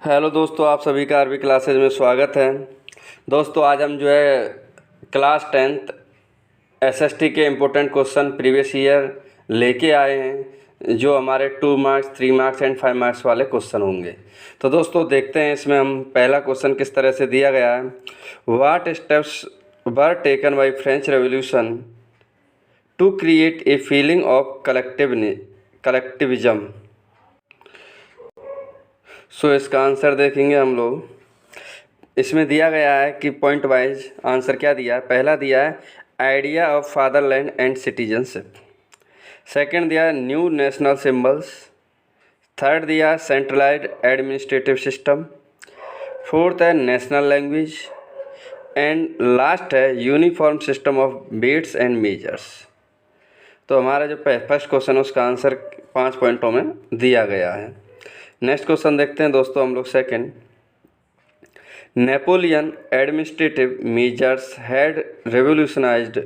Hello दोस्तों, आप सभी का आरबी क्लासेज में स्वागत है। दोस्तों आज हम क्लास 10th एसएसटी के इम्पोर्टेंट क्वेश्चन प्रीवियस ईयर लेके आए हैं, जो हमारे 2 मार्क्स 3 मार्क्स एंड 5 मार्क्स वाले क्वेश्चन होंगे। तो दोस्तों देखते हैं इसमें हम पहला क्वेश्चन किस तरह से दिया गया है। What steps were taken by French revolution to create a feeling of collectivism. So इसका आंसर देखेंगे हम लोग। इसमें दिया गया है कि पॉइंट वाइज आंसर क्या दिया है। पहला दिया है idea of fatherland and citizenship. Second दिया है न्यू नेशनल सिंबल्स। थर्ड दिया है सेंट्रलाइज्ड एडमिनिस्ट्रेटिव सिस्टम। फोर्थ है नेशनल लैंग्वेज एंड लास्ट है uniform system of weights and measures. तो हमारा जो फर्स्ट क्वेश्चन है उसका आंसर 5 पॉइंटों में दिया गया है। नेक्स्ट क्वेश्चन देखते हैं दोस्तों हम लोग second. Napoleon administrative measures had revolutionized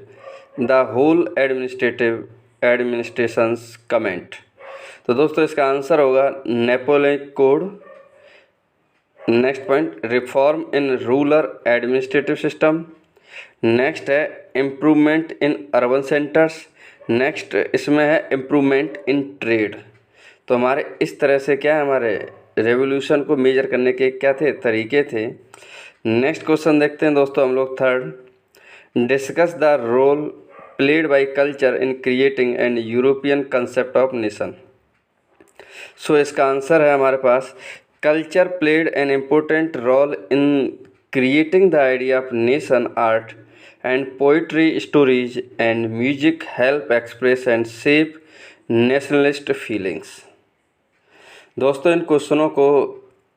the whole administrations comment. तो दोस्तों इसका आंसर होगा Napoleon code. Next point reform in rural administrative system. Next है improvement in urban centres. Next इसमें है इम्प्रूवमेंट इन ट्रेड। तो हमारे इस तरह से क्या है, हमारे रेवोल्यूशन को मेजर करने के क्या थे, तरीके थे। नेक्स्ट क्वेश्चन देखते हैं दोस्तों हम लोग third. Discuss the role played by culture in creating an European concept of nation. So इसका आंसर है हमारे पास culture played an important role in creating the idea of nation. Art and poetry, stories and music help express and shape nationalist feelings. दोस्तों इन क्वेश्चनों को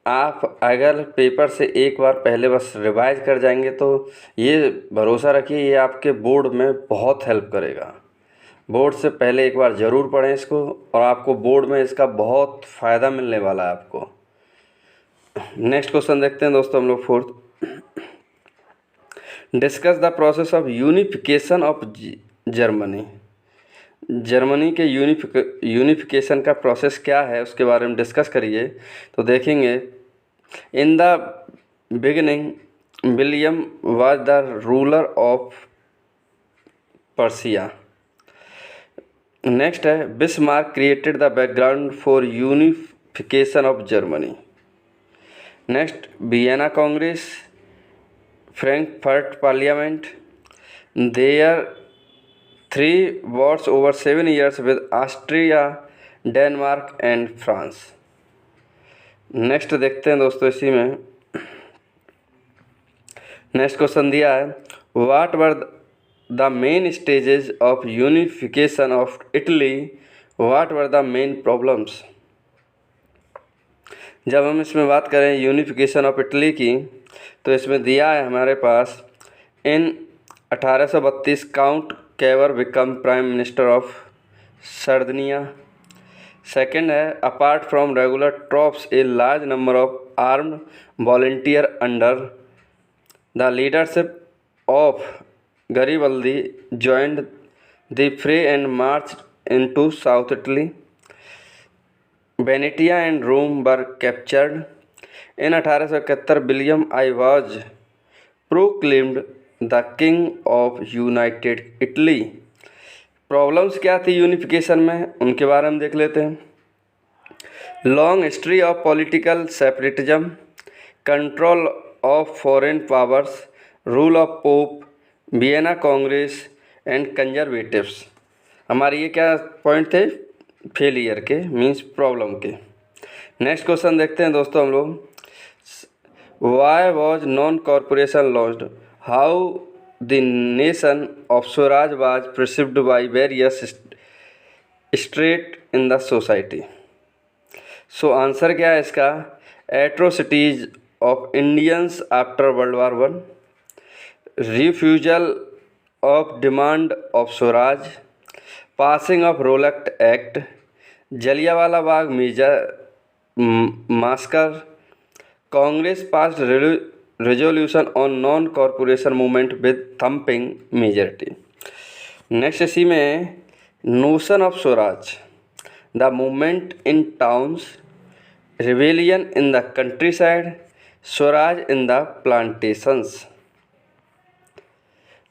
आप अगर paper से एक बार पहले बस रिवाइज कर जाएंगे तो ये भरोसा रखिए ये आपके बोर्ड में बहुत हेल्प करेगा। बोर्ड से पहले एक बार ज़रूर पढ़ें इसको और आपको बोर्ड में इसका बहुत फ़ायदा मिलने वाला है आपको। नेक्स्ट क्वेश्चन देखते हैं दोस्तों हम लोग fourth. Discuss the process of unification of Germany. Germany के यूनिफिकेशन का प्रोसेस क्या है उसके बारे में डिस्कस करिए। तो देखेंगे in the beginning William was the ruler of Persia. Next है Bismarck created the background for unification of Germany. Next Vienna Congress, Frankfurt Parliament, there 3 wars over 7 years with Austria, Denmark and France। Next देखते हैं दोस्तों इसी में next question दिया है what were the main stages of unification of Italy, what were the main problems. जब हम इसमें बात करें यूनिफिकेशन ऑफ इटली की तो इसमें दिया है हमारे पास in 1832 count Cavour become prime minister of Sardinia. Second है apart from regular troops a large number of armed volunteer under the leadership of Garibaldi joined the fray and march into south Italy. Venetia and Rome were captured in 1871 William I was proclaimed the king of united Italy. Problems क्या थी unification में उनके बारे में देख लेते हैं। Long history of political separatism, control of foreign powers, rule of pope, Vienna Congress and conservatives. हमारे ये क्या पॉइंट थे, फेलियर के मीन्स प्रॉब्लम के। नेक्स्ट क्वेश्चन देखते हैं दोस्तों हम लोग why was non corporation launched, how the nation of Swaraj was perceived by various strata in the society। So answer क्या है इसका atrocities of Indians after world War one, refusal of demand of swaraj, passing of Rowlatt Act, Jallianwala Bagh massacre, Congress passed resolution on non cooperation movement with thumping majority. Next इसी में notion of swaraj, the movement in towns, rebellion in the countryside, swaraj in the plantations।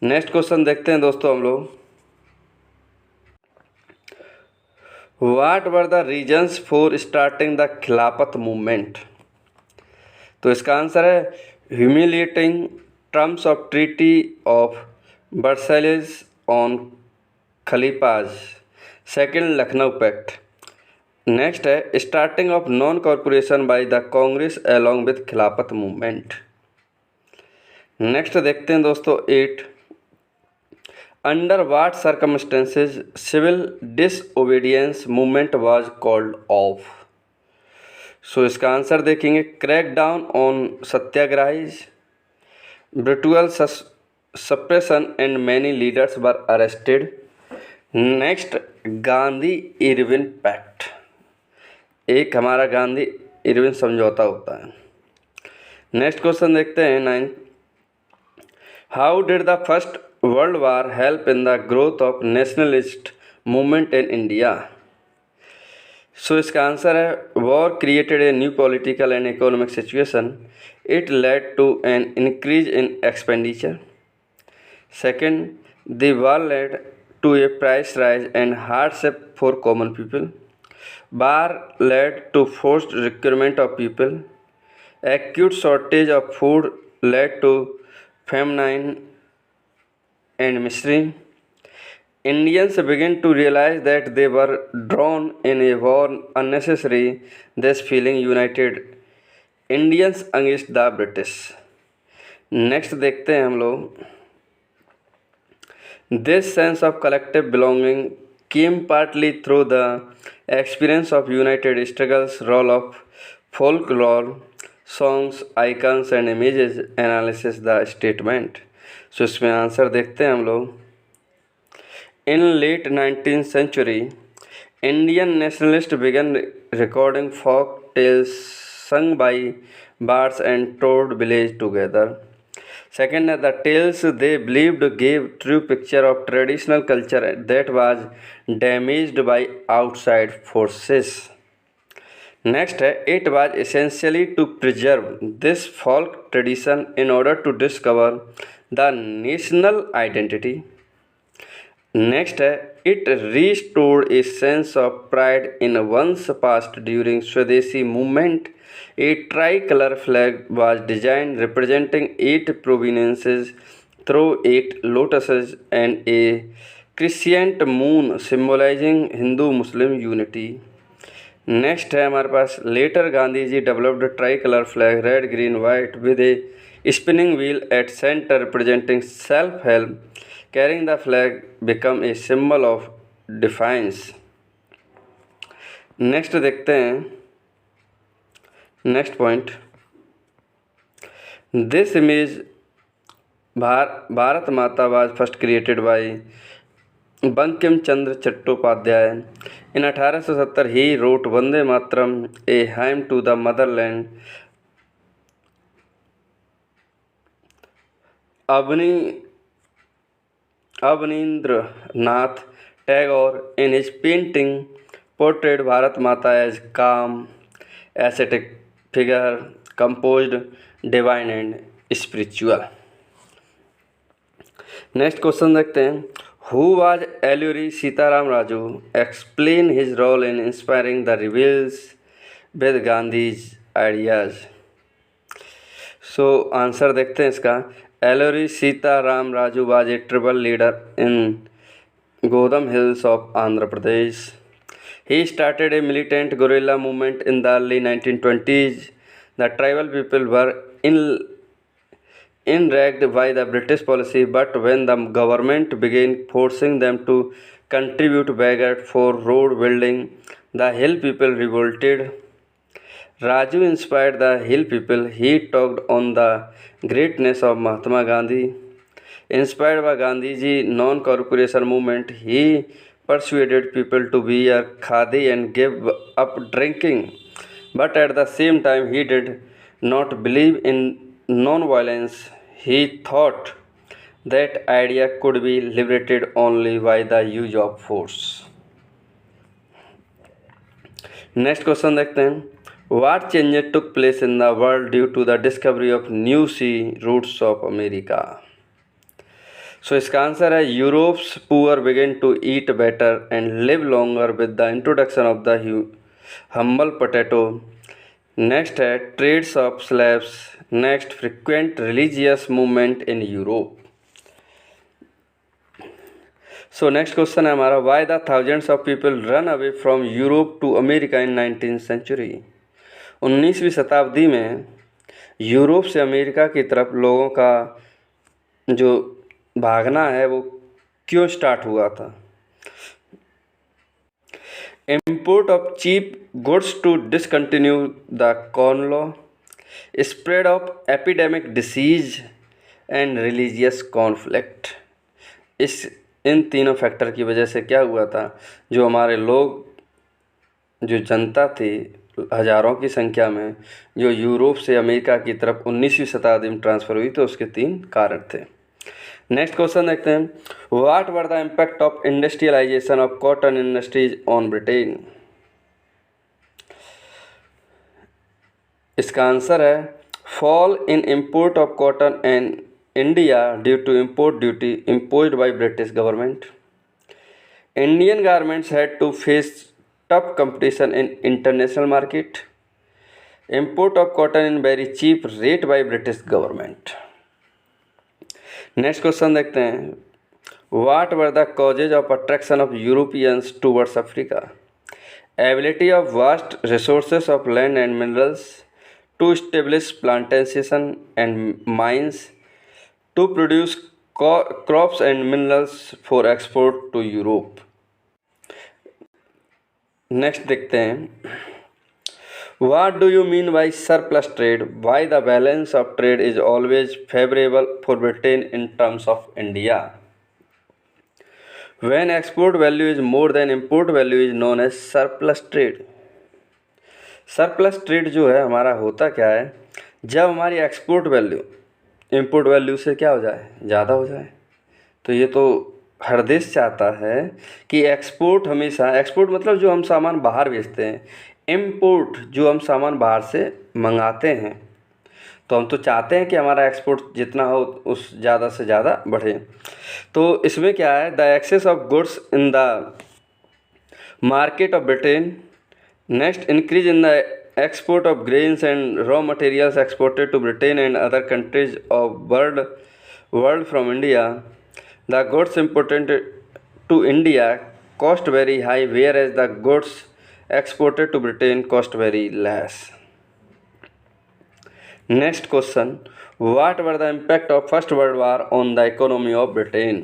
Next question देखते हैं दोस्तों हम लोग, what were the reasons for starting the खिलाफत movement. तो इसका आंसर है humiliating terms of treaty of Versailles on khalifas, second Lucknow pact. Next है starting of non cooperation by the Congress along with Khilafat movement. Next देखते हैं दोस्तों 8, under what circumstances civil disobedience movement was called off. So इसका answer देखेंगे crack down on satyagrahis, brutal suppression and many leaders were arrested. Next Gandhi Irwin pact, एक हमारा Gandhi Irwin समझौता होता है। नेक्स्ट क्वेश्चन देखते हैं 9, how did the First World War help in the growth of nationalist movement in India. So इसका answer है war created a new political and economic situation, it led to an increase in expenditure. Second, the war led to a price rise and hardship for common people. War led to forced recruitment of people. Acute shortage of food led to famine and misery. Indians began to realize that they were drawn in a war unnecessary, thus feeling united Indians against the British. Next देखते हैं हम लोग, this sense of collective belonging came partly through the experience of united struggles, role of folklore, songs, icons and images, analysis the statement। सो इसमें answer देखते हैं हम लोग, in late 19th century Indian nationalists began recording folk tales sung by bards and told village together। Second, the tales they believed gave true picture of traditional culture that was damaged by outside forces। Next, it was essentially to preserve this folk tradition in order to discover the national identity। Next, it restored a sense of pride in one's past during Swadeshi movement। A tricolor flag was designed representing 8 provinces through 8 lotuses and a crescent moon symbolizing Hindu-Muslim unity। Next है हमारे पास, later Gandhi ji developed tricolour flag red green white with a spinning wheel at centre representing self help, carrying the flag become a symbol of defiance. Next देखते हैं next point, this image Bharat Mata was first created by Bankim Chandra Chattopadhyay. In 1870 he wrote Vande Mataram a hymn to the motherland. Abanindra Nath Tagore in his painting portrait Bharat माता as calm aesthetic figure composed divine and spiritual. Next question देखते हैं, who was Alluri Sitarama Raju, explain his role in inspiring the rebels with Gandhi's ideas. So answer देखते हैं इसका, Alluri Sitarama Raju was a tribal leader in Gudem hills of Andhra Pradesh. He started a militant guerrilla movement in the early 1920s. The tribal people were enraged by the British policy, but when the government began forcing them to contribute baggage for road building, the hill people revolted. Raju inspired the hill people. He talked on the greatness of Mahatma Gandhi. Inspired by Gandhiji non-corporation movement, he persuaded people to wear khadi and give up drinking, but at the same time he did not believe in non-violence. He thought that idea could be liberated only by the use of force। Next question देखते हैं, What changes took place in the world due to the discovery of new sea routes of America? So इसका answer है Europe's poor begin to eat better and live longer with the introduction of the humble potato. Next है trades of slaves. Next frequent religious movement in Europe. So next question है हमारा why the thousands of people run away from Europe to America in 19th century. 19वीं शताब्दी में Europe से America की तरफ लोगों का जो भागना है वो क्यों स्टार्ट हुआ था? Import of cheap goods to discontinue the corn law, spread of epidemic disease and religious conflict. इन तीनों फैक्टर की वजह से क्या हुआ था, जो हमारे लोग, जो जनता थी हज़ारों की संख्या में, जो यूरोप से अमेरिका की तरफ 19वीं शताब्दी में ट्रांसफ़र हुई, तो उसके 3 कारण थे। नेक्स्ट क्वेश्चन देखते हैं, what were the impact of industrialisation of cotton industries on Britain. इसका आंसर है fall in import of cotton and India due to import duty imposed by British government. Indian garments had to face tough competition in international market. Import of cotton in very cheap rate by British government. Next question देखते हैं, what were the causes of attraction of Europeans towards Africa. Ability of vast resources of land and minerals to establish plantation and mines to produce crops and minerals for export to Europe. Next देखते हैं, what do you mean by surplus trade? Why the balance of trade is always favorable for Britain in terms of India? When export value is more than import value is known as surplus trade. surplus trade जो है हमारा होता क्या है, जब हमारी export value import value से क्या हो जाए, ज़्यादा हो जाए। तो ये तो हर देश चाहता है कि एक्सपोर्ट हमेशा, एक्सपोर्ट मतलब जो हम सामान बाहर भेजते हैं, इंपोर्ट जो हम सामान बाहर से मंगाते हैं, तो हम तो चाहते हैं कि हमारा एक्सपोर्ट जितना हो उस ज़्यादा से ज़्यादा बढ़े। तो इसमें क्या है, the excess of goods in the market of Britain. Next increase in the export of grains and raw materials exported to Britain and other countries of world from India. The goods imported to India cost very high, whereas the goods exported to Britain cost very less. Next question, what were the impact of First World War on the economy of Britain?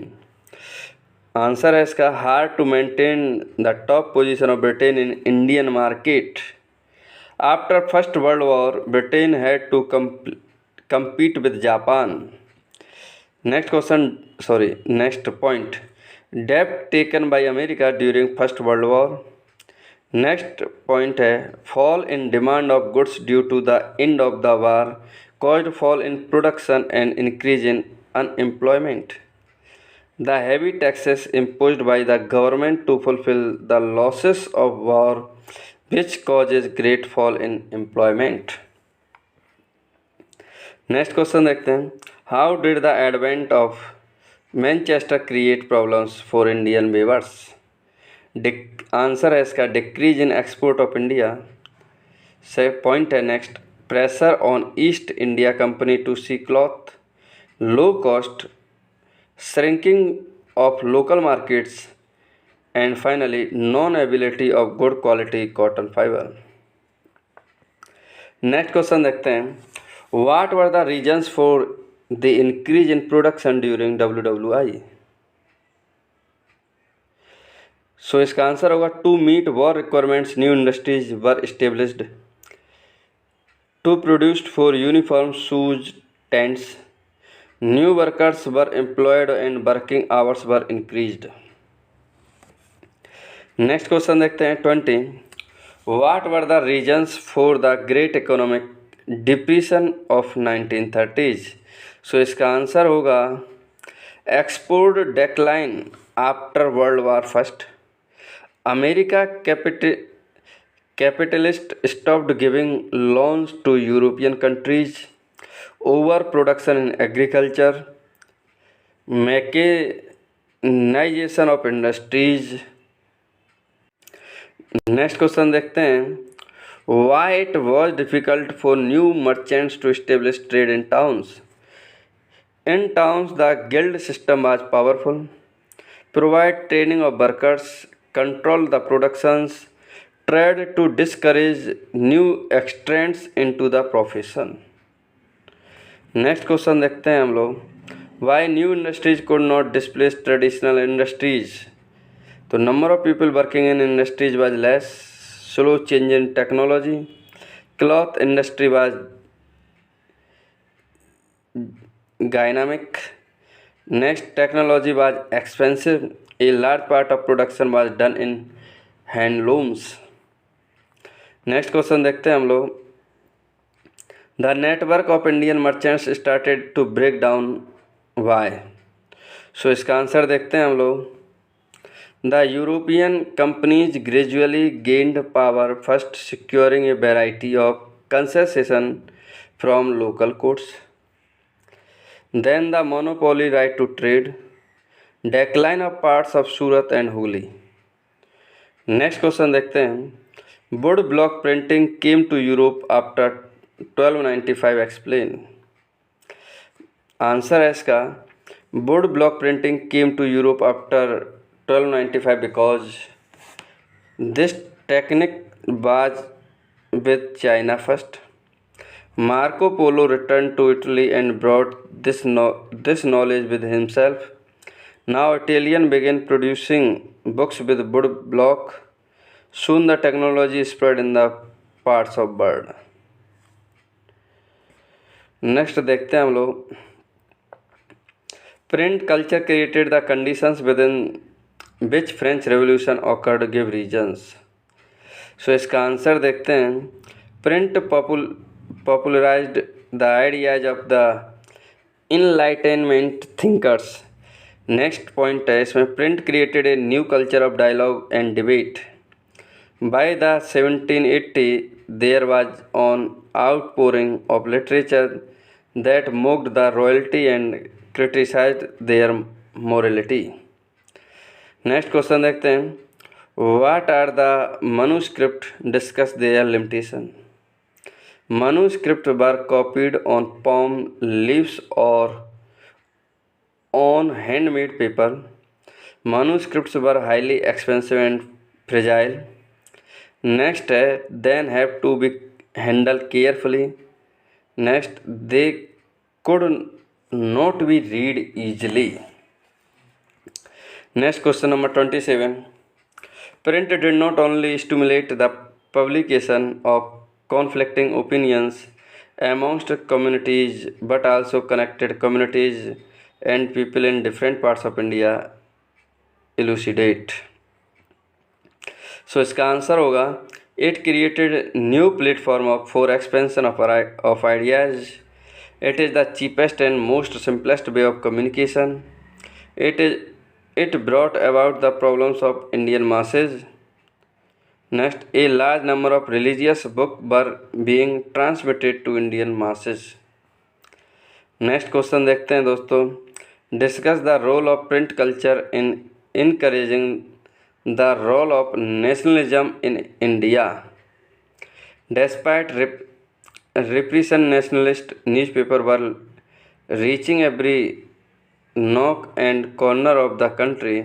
Answer है इसका hard to maintain the top position of Britain in Indian market. After First World War, Britain had to compete with Japan. Next point. Debt taken by America during First World War. Next point है fall in demand of goods due to the end of the war caused fall in production and increase in unemployment. The heavy taxes imposed by the government to fulfill the losses of war which causes great fall in employment. Next question देखते हैं, how did the advent of Manchester create problems for Indian weavers. Answer है इसका decrease in export of India. से point है next, pressure on East India Company to see cloth, low cost, shrinking of local markets and finally non-availability of good quality cotton fiber. Next question देखते हैं, what were the reasons for the increase in production during WWI? सो इसका answer होगा to meet war requirements new industries were established, to produced for uniform shoes tents, new workers were employed and working hours were increased. Next question देखते हैं 20, what were the reasons for the great economic depression of 1930s। सो इसका answer होगा export decline after world war first, America Capitalists stopped giving loans to European countries. Overproduction in agriculture. Mechanization of industries. Next question देखते हैं, why it was difficult for new merchants to establish trade in towns. In towns the guild system was powerful, provide training of workers, control the productions, trade to discourage new entrants in to the profession. Next question देखते हैं हम लोग, why new industries could not displace traditional industries. तो number of people working in industries was less, slow change in technology, cloth industry was dynamic, next technology was expensive, a large part of production was done in handlooms. Next question देखते हैं हम लोग, the network of Indian merchants started to break down why. So इसका answer देखते हैं हम लोग, the European companies gradually gained power, first securing a variety of concession from local courts, then the monopoly right to trade, decline of ports of Surat and Hooghly. Next question देखते हैं, wood block printing came to Europe after 1295, explain. Answer है इसका, wood block printing came to Europe after 1295 because this technique was with China first. Marco Polo returned to Italy and brought this knowledge with himself. Now Italian began producing books with wood block. Soon the technology spread in the parts of world. Next देखते हैं हम लोग, print culture created the conditions within which French Revolution occurred, give reasons. So इसका answer देखते हैं, print popularized the ideas of the Enlightenment thinkers. Next point है इसमें, print created a new culture of dialogue and debate. By the 1780 there was an outpouring of literature that mocked the royalty and criticized their morality. Next question देखते हैं, what are the manuscript discuss their limitation. manuscript were copied on palm leaves और on handmade paper. manuscripts were highly expensive and fragile. Next है, then have to be handled carefully. Next, they could not be read easily. Next question number 27. Print did not only stimulate the publication of conflicting opinions amongst communities but also connected communities and people in different parts of India. Elucidate. So इसका answer होगा, it created new platform for expansion of ideas. It is the cheapest and most simplest way of communication. It brought about the problems of Indian masses. Next, a large number of religious books were being transmitted to Indian masses. Next question देखते हैं दोस्तों, discuss the role of print culture in encouraging the role of nationalism in India. Despite repression, nationalist newspapers were reaching every nook and corner of the country.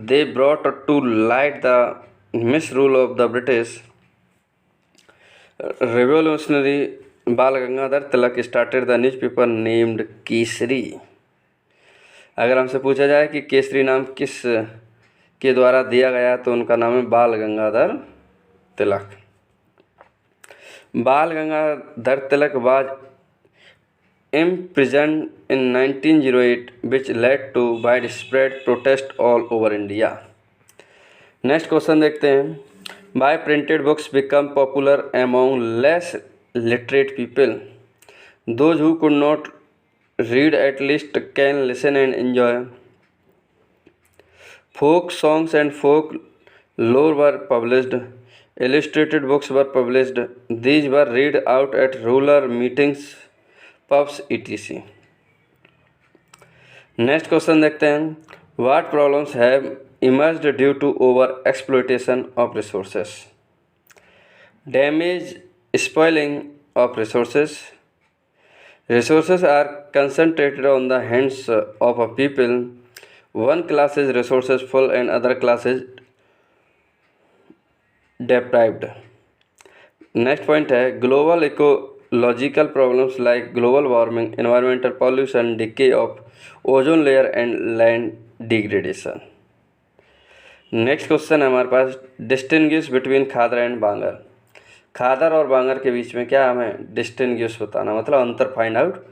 They brought to light the misrule of the British. Revolutionary Bal Gangadhar Tilak started the newspaper named Kesari. अगर हमसे पूछा जाए कि केसरी नाम किस के द्वारा दिया गया तो उनका नाम है बाल गंगाधर तिलक. बाल Gangadhar Tilak was imprisoned in 1908, which led to widespread protest all over India. Next question देखते हैं, why printed books become popular among less literate people? Those who could not read at least can listen and enjoy. Folk songs and folk lore were published. illustrated books were published. These were read out at rural meetings, pubs, etc. Next question देखते हैं, what problems have emerged due to over exploitation of resources? Damage, spoiling of resources. Resources are concentrated on the hands of a people. One class is resources full and other class is deprived. Next point है, global ecological problems like global warming, environmental pollution, decay of ozone layer and land degradation. Next question है हमारे पास, distinguish between Khadar and बांगर. खादर और बांगर के बीच में क्या हमें distinguish बताना, मतलब अंतर फाइंड आउट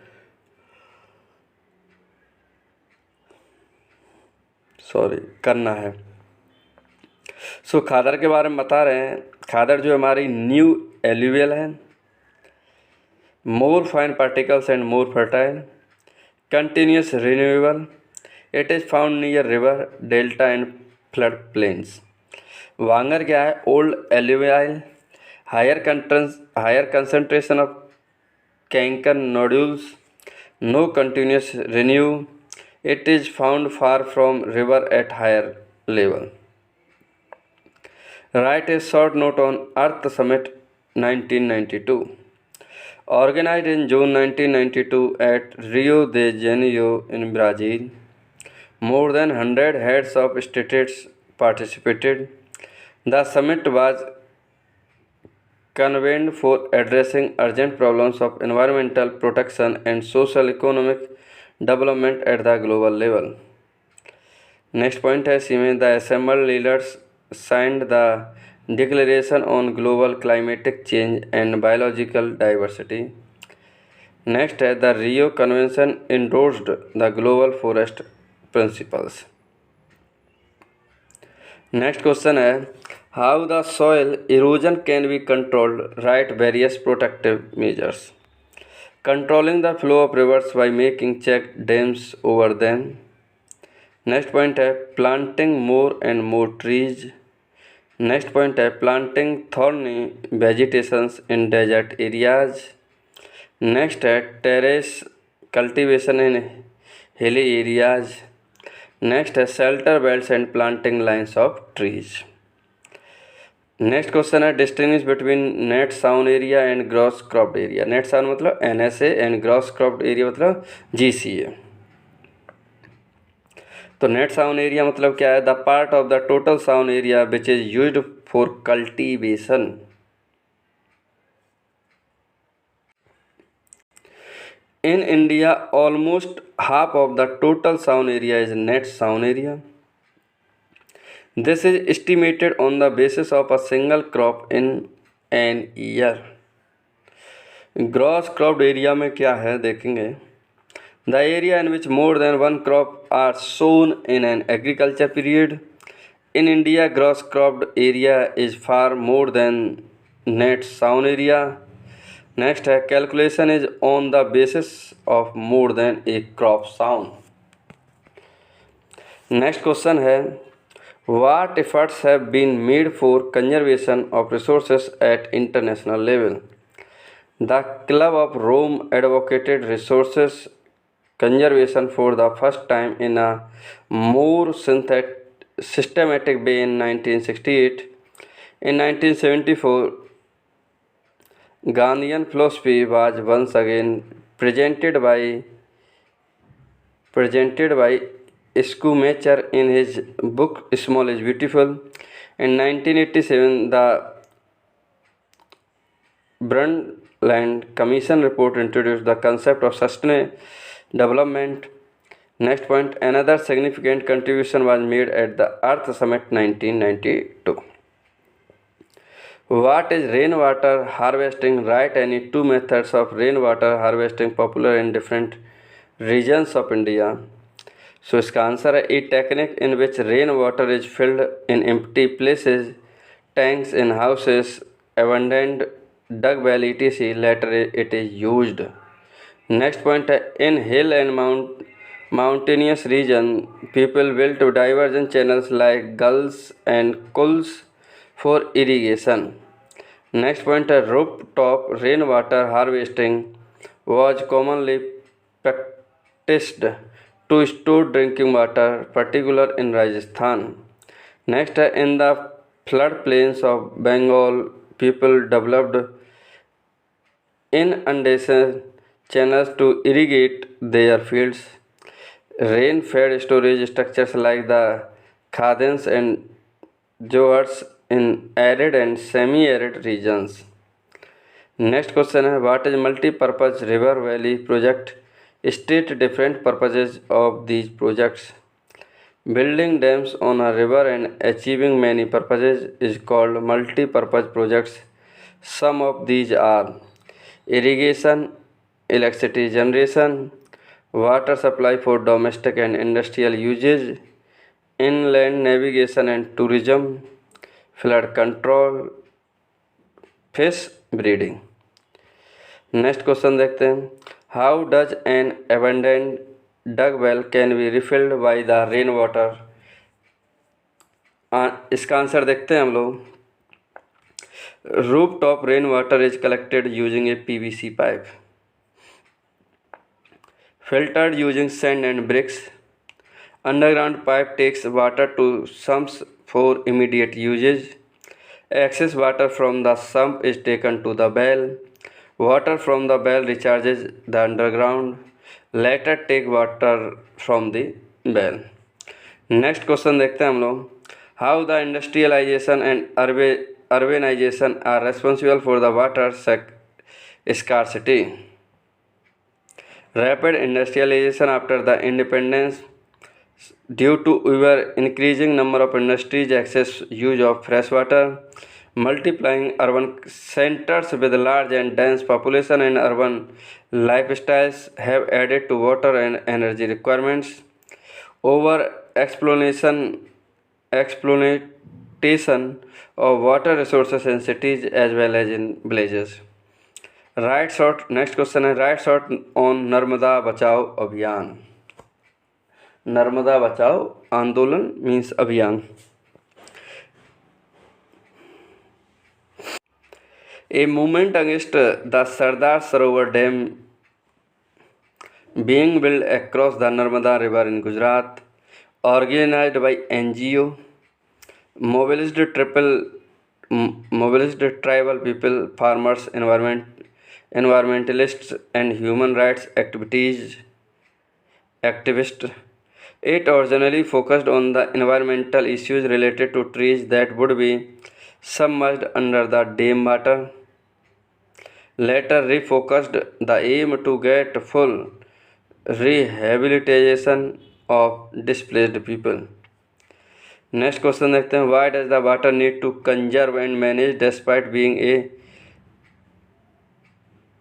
करना है. सो खादर के बारे में बता रहे हैं. खादर जो हमारी न्यू एल्यूवियल है, more fine particles and more fertile, continuous renewable. It is found near river, delta and flood plains. Bangar क्या है, old alluvial, higher concentration of canker nodules, no continuous renew. It is found far from river at higher level. Write a short note on Earth Summit 1992. Organized in June 1992 at Rio de Janeiro in Brazil. More than 100 heads of states participated. The summit was convened for addressing urgent problems of environmental protection and social economic development at the global level. Next point है इसी में, the assembled leaders signed the Declaration on Global Climatic Change and Biological Diversity. Next है, the Rio Convention endorsed the Global Forest Principles. Next question है, how the soil erosion can be controlled? Write various protective measures. Controlling the flow of rivers by making check dams over them. Next point है, planting more and more trees. Next point है, planting thorny vegetations in desert areas. Next है, terrace cultivation in hilly areas. Next है, shelter belts and planting lines of trees. Next question है, distinguish between net sound area and gross cropped area. Net sound मतलब NSA and gross cropped area मतलब GCA. तो net sound area मतलब क्या है, the part of the total sound area which is used for cultivation. In India almost half of the total sound area is net sound area. This is estimated on the basis of a single crop in an year. Gross cropped area में क्या है देखेंगे, the area in which more than one crop are sown in an agriculture period. In India, gross cropped area is far more than net sown area. Next है, calculation is on the basis of more than a crop sown. Next question है, what efforts have been made for conservation of resources at international level? The Club of Rome advocated resources conservation for the first time in a more systematic way in 1968. In 1974, Gandhian philosophy was once again presented by Schumacher in his book Small is Beautiful. In 1987, the Brundtland Commission report introduced the concept of sustainable development. Next point, another significant contribution was made at the Earth Summit 1992. What is rainwater harvesting? Write any two methods of rainwater harvesting popular in different regions of India. सो इसका answer है, a technique in which rain water is filled in empty places, tanks in houses, abandoned dug well etc. later it is used. Next point है, in hill and mountainous region people built diversion channels like gullies and culls for irrigation. Next point है roof top rain water harvesting was commonly practised to store drinking water particular in Rajasthan. Next है in the flood plains of Bengal people developed inundation channels to irrigate their fields. Rain-fed storage structures like the khadans and jowers in arid and semi-arid regions. Next question है what is multi-purpose river valley project? State different purposes of these projects. Building dams on a river and achieving many purposes is called multi-purpose projects. Some of these are irrigation, electricity generation, water supply for domestic and industrial usage, inland navigation and tourism, flood control, fish breeding. Next question देखते हैं how does an abandoned dug well can be refilled by the rain water. इसका answer देखते हैं हम लोग। Rooftop rainwater is collected using a PVC pipe, filtered using sand and bricks. Underground pipe takes water to sumps for immediate usage. Excess water from the sump is taken to the well. Water from the well recharges the underground. Later take water from the well. Next question देखते हैं हम लोग how the industrialisation and urbanization are responsible for the water scarcity. Rapid industrialization after the independence due to ever increasing number of industries, excess use of fresh water, multiplying urban centers with large and dense population and urban lifestyles have added to water and energy requirements. Over exploitation of water resources in cities as well as in villages. Right short. Next question है right short on Narmada बचाओ अभियान। नर्मदा बचाओ आंदोलन means अभियान। A movement against the Sardar Sarovar Dam being built across the Narmada River in Gujarat, organized by NGO, mobilized tribal people, farmers, environmentalists, and human rights activists. It originally focused on the environmental issues related to trees that would be submerged under the dam water. Later refocused the aim to get full rehabilitation of displaced people. Next question देखते हैं why does the water need to conserve and manage despite being a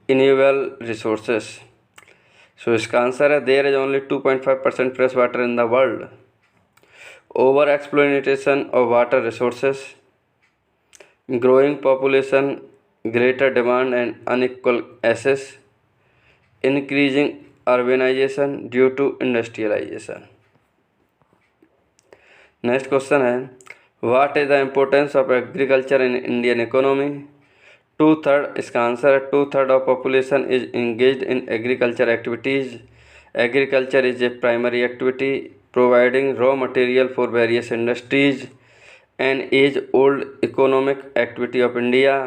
renewable resources. So इसका answer है there is only 2.5% fresh water in the world. Over exploitation of water resources, growing population, greater demand and unequal access, increasing urbanization due to industrialization. Next question है what is the importance of agriculture in Indian economy? 2/3 इसका answer है 2/3 of population is engaged in agriculture activities. Agriculture is a primary activity providing raw material for various industries and age-old economic activity of India.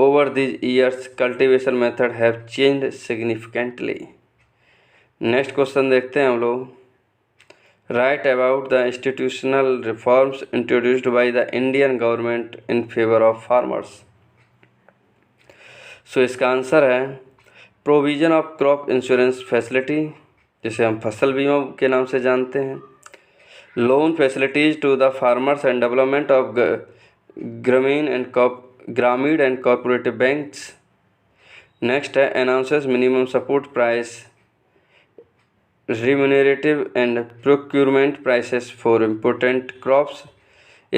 Over these years, cultivation method have changed significantly. Next question देखते हैं हम लोग write about the institutional reforms introduced by the Indian government in favor of farmers. So इसका answer है provision of crop insurance facility, जिसे हम फसल बीमा के नाम से जानते हैं, loan facilities to the farmers and development of ग्रामीण एंड कॉर्पोरेटिव बैंक्स। नेक्स्ट है announces minimum support price, remunerative and procurement prices for important crops,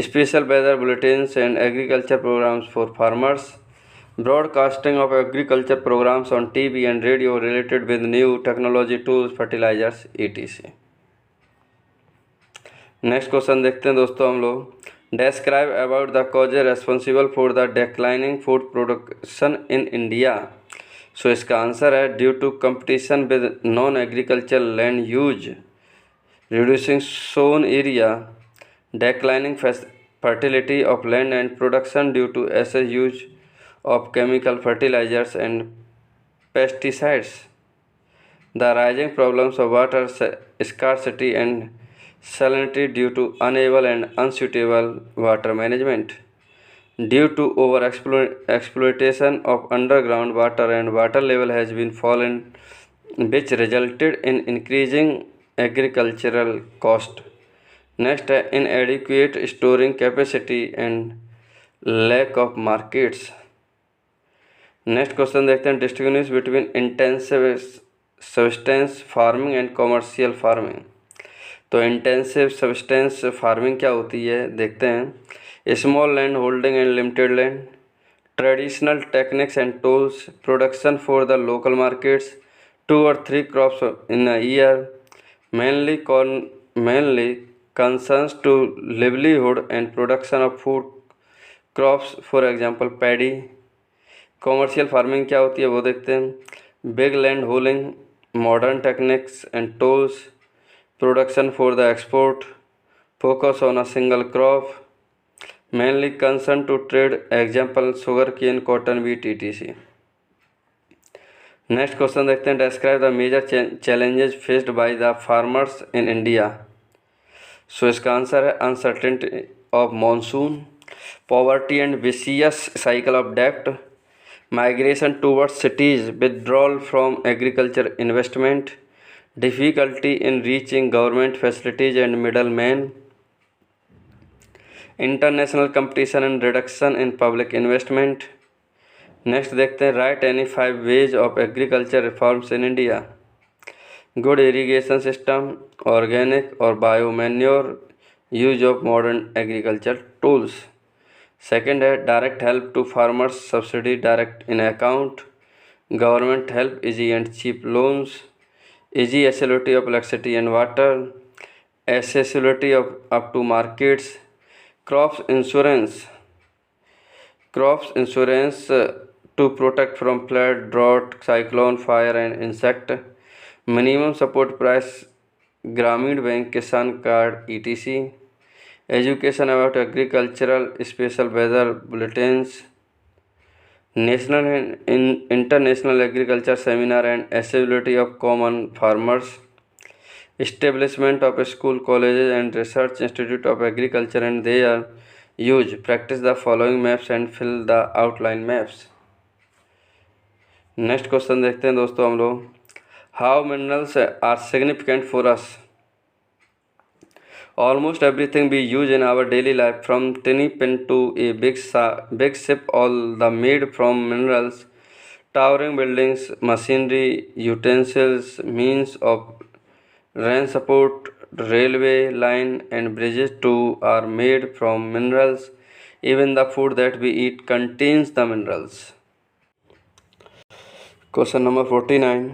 special weather bulletins and agriculture programs for farmers, broadcasting of agriculture programs on TV and radio related with new technology tools, fertilizers, etc. Next question देखते हैं दोस्तों हम लोग Describe about the causes responsible for the declining food production in India. So इसका answer है due to competition with non agriculture land use, reducing sown area, declining fertility of land and production due to excess use of chemical fertilizers and pesticides, the rising problems of water scarcity and salinity due to unable and unsuitable water management, due to over exploitation of underground water and water level has been fallen, which resulted in increasing agricultural cost. Next, inadequate storing capacity and lack of markets. Next question देखते हैं distinguish between intensive substance farming and commercial farming. तो intensive substance farming क्या होती है देखते हैं। Small land holding and limited land, traditional techniques and tools, production for the local markets, 2 or 3 crops in a year, mainly concerns to livelihood and production of food crops, for example paddy। Commercial farming क्या होती है वो देखते हैं। Big land holding, modern techniques and tools, production for the export, focus on a single crop, mainly concern to trade, example sugar cane, cotton, wheat, etc। Next question देखते हैं। Describe the major challenges faced by the farmers in India. So इसका answer है uncertainty of monsoon, poverty and vicious cycle of डेब्ट, migration towards cities, withdrawal from agriculture investment, difficulty in reaching government facilities and middlemen, international competition and reduction in public investment। Next देखते हैं। Write any 5 ways of agriculture reforms in India। Good irrigation system, organic और bio manure, use of modern agriculture tools. Second है direct help to farmers, subsidy direct in account, government help, easy and cheap loans, easy accessibility of electricity and water, accessibility of up to markets, crops insurance to protect from flood, drought, cyclone, fire and insect, minimum support price, ग्रामीण bank, किसान card, etc। Education about agricultural special weather bulletins, national and international agriculture seminar and accessibility of common farmers, establishment of school, colleges and research institute of agriculture and their use, practice the following maps and fill the outline maps। Next question देखते हैं दोस्तों हम लोग। How minerals are significant for us. Almost everything we use in our daily life, from tiny pen to a big ship, all the made from minerals. Towering buildings, machinery, utensils, means of rain support, railway line and bridges too are made from minerals. Even the food that we eat contains the minerals। Question number 49.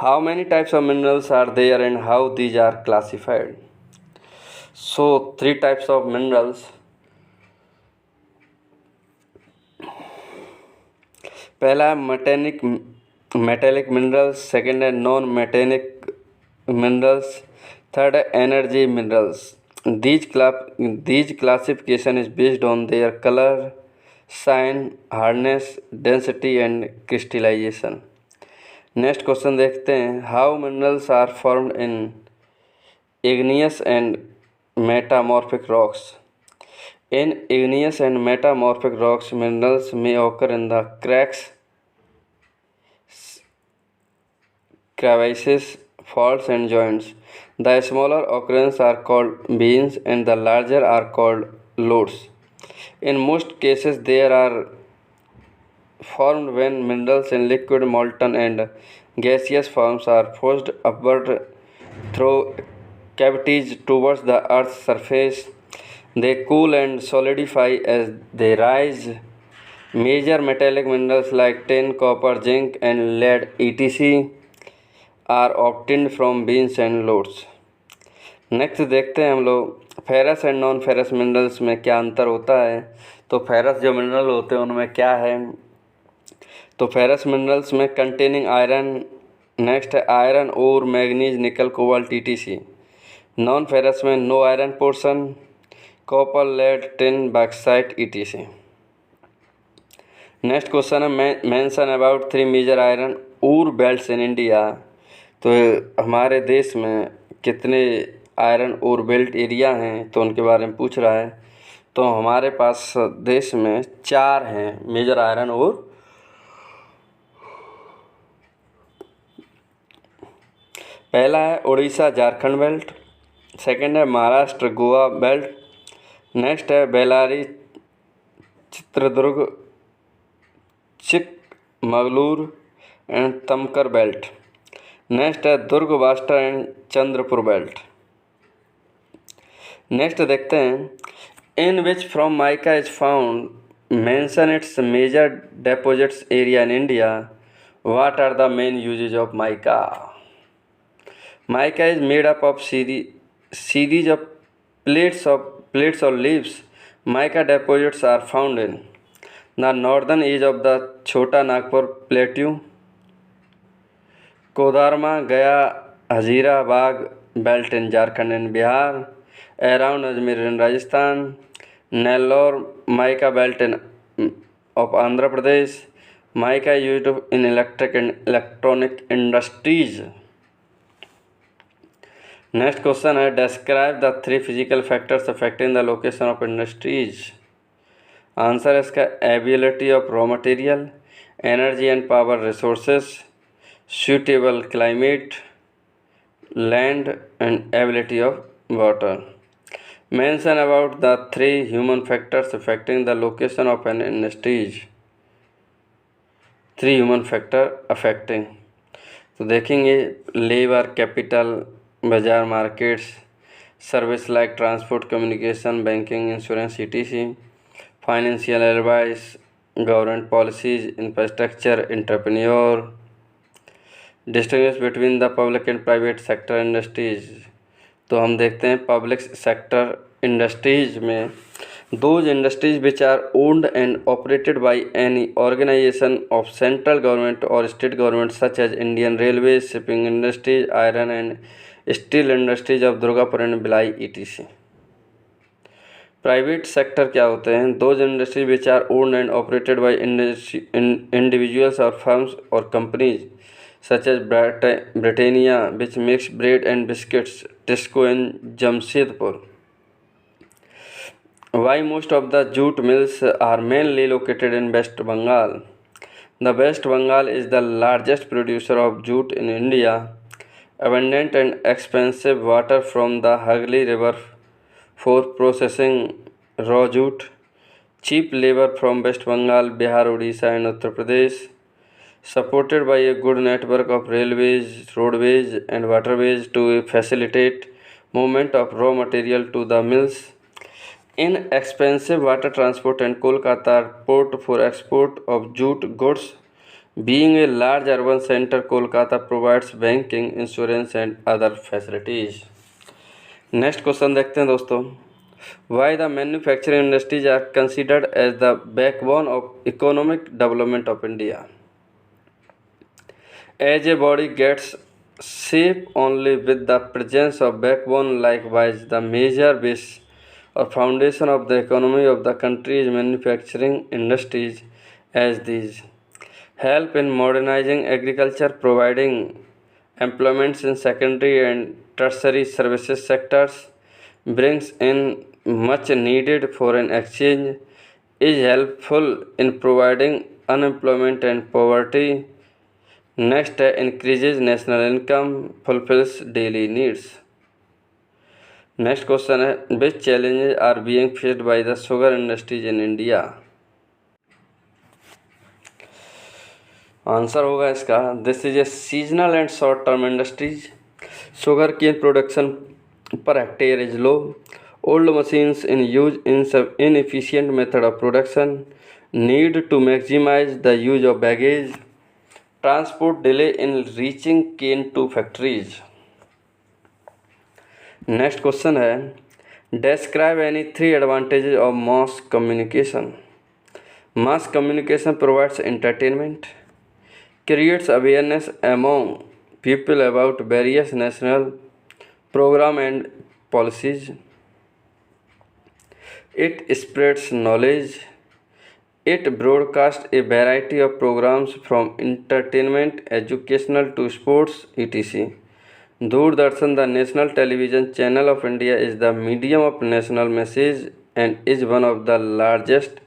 How many types of minerals are there and how these are classified? So 3 types of minerals। पहला है metallic minerals, second है non metallic minerals, third है energy minerals. These classification is based on their colour, shine, hardness, density and crystallisation. Next question देखते हैं। How minerals are formed in igneous and metamorphic rocks। In igneous and metamorphic rocks, minerals may occur in the cracks, crevices, faults and joints. The smaller occurrences are called veins and the larger are called lodes। In most cases, they are formed when minerals in liquid, molten and gaseous forms are forced upward through cavities towards the earth's surface. They cool and solidify as they rise. Major metallic minerals like tin, copper, zinc and lead, etc. are obtained from veins and lodes। Next देखते हैं हम लोग ferrous and non ferrous minerals में क्या अंतर होता है। तो फेरस जो मिनरल होते हैं उनमें क्या है, तो फेरस मिनरल्स में कंटेनिंग आयरन, नेक्स्ट है आयरन और manganese nickel cobalt etc. Non ferrous में no iron portion, copper lead tin bauxite etc. Next question है mention about 3 major iron ore belts in India. तो हमारे देश में कितने आयरन और बेल्ट एरिया हैं तो उनके बारे में पूछ रहा है। तो हमारे पास देश में 4 हैं मेजर आयरन और। पहला है उड़ीसा झारखंड बेल्ट, सेकंड है महाराष्ट्र गोवा बेल्ट, नेक्स्ट है Bellary Chitradurga Chikmagalur and Tumkur belt, next है Durg Bastar and Chandrapur belt. Next देखते हैं in which from mica is found mention its major deposits area in India, what are the main uses of mica. Mica is made up of series of plates or leaves. Mica deposits are found in the northern edge of the Chota Nagpur Plateau, Koderma Gaya Hazaribagh belt in Jharkhand and Bihar, around Ajmer in Rajasthan, Nellore mica belt in of Andhra Pradesh. Mica used in electric and electronic industries. Next question है describe the 3 physical factors affecting the location of industries. Answer है इसका ability of raw material, energy and power resources, suitable climate, land and ability of water. Mention about the 3 human factors affecting the location of an industry. 3 human factor affecting, तो देखेंगे labour, capital, बाजार markets, service like transport, communication, banking, insurance etc, financial advice, government policies, infrastructure, entrepreneur. Distinguish between the public and private sector industries, तो हम देखते हैं public sector industries में those industries which are owned and operated by any organisation of central government और state government such as Indian railway, shipping industries, iron and steel industries of Durgapur and Bhilai etc। Private sector क्या होते हैं, those industries which are owned and operated by individuals और firms और companies such as Britannia, which makes bread and biscuits, Tisco in Jamshedpur. Why most of the jute mills are mainly located in West Bengal? The West Bengal is the largest producer of jute in India. Abundant and expensive water from the Hugli River for processing raw jute. Cheap labor from West Bengal, Bihar, Odisha and Uttar Pradesh. Supported by a good network of railways, roadways and waterways to facilitate movement of raw material to the mills. Inexpensive water transport and Kolkata port for export of jute goods. Being a large urban center, Kolkata provides banking, insurance and other facilities. Next question देखते हैं दोस्तों, Why the manufacturing industries are considered as the backbone of economic development of India? As a body gets shape only with the presence of backbone, likewise the major base or foundation of the economy of the country is manufacturing industries, as these help in modernizing agriculture, providing employments in secondary and tertiary services sectors, brings in much needed foreign exchange, is helpful in providing unemployment and poverty. Next है increases national income, fulfils daily needs. Next question है which challenges are being faced by the sugar industries in India. Answer होगा इसका this is a seasonal and short term industries. Sugar cane production per hectare is low, old machines in use in inefficient method of production, need to maximise the use of bagasse, transport delay in reaching cane to factories. Next question है, describe any 3 advantages of mass communication. Mass communication provides entertainment, creates awareness among people about various national program and policies. It spreads knowledge. It broadcasts a variety of programs from entertainment, educational to sports, etc. Doordarshan, the national television channel of India, is the medium of national message and is one of the largest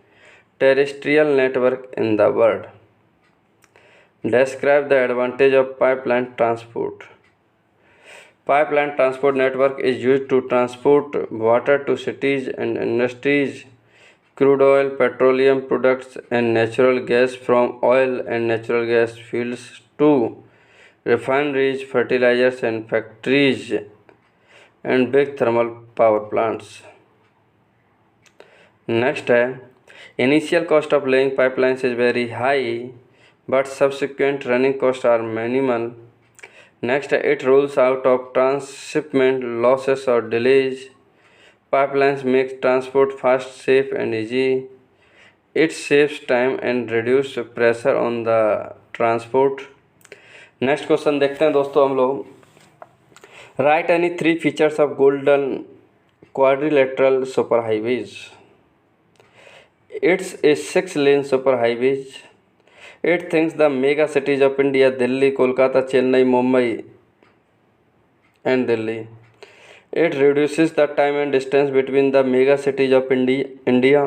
terrestrial network in the world. Describe the advantage of pipeline transport. Pipeline transport network is used to transport water to cities and industries, crude oil, petroleum products, and natural gas from oil and natural gas fields to refineries, fertilizers, and factories and big thermal power plants. Next है, initial cost of laying pipelines is very high, but subsequent running costs are minimal. Next, it rules out of transshipment losses or delays. Pipelines make transport fast, safe, and easy. It saves time and reduces pressure on the transport. Next question देखते हैं दोस्तों हम लोग, right any 3 features of golden quadrilateral super highways. It's a 6-lane super highways. It thinks the mega cities of India, Delhi, Kolkata, Chennai, Mumbai, and Delhi. It reduces the time and distance between the mega cities of India.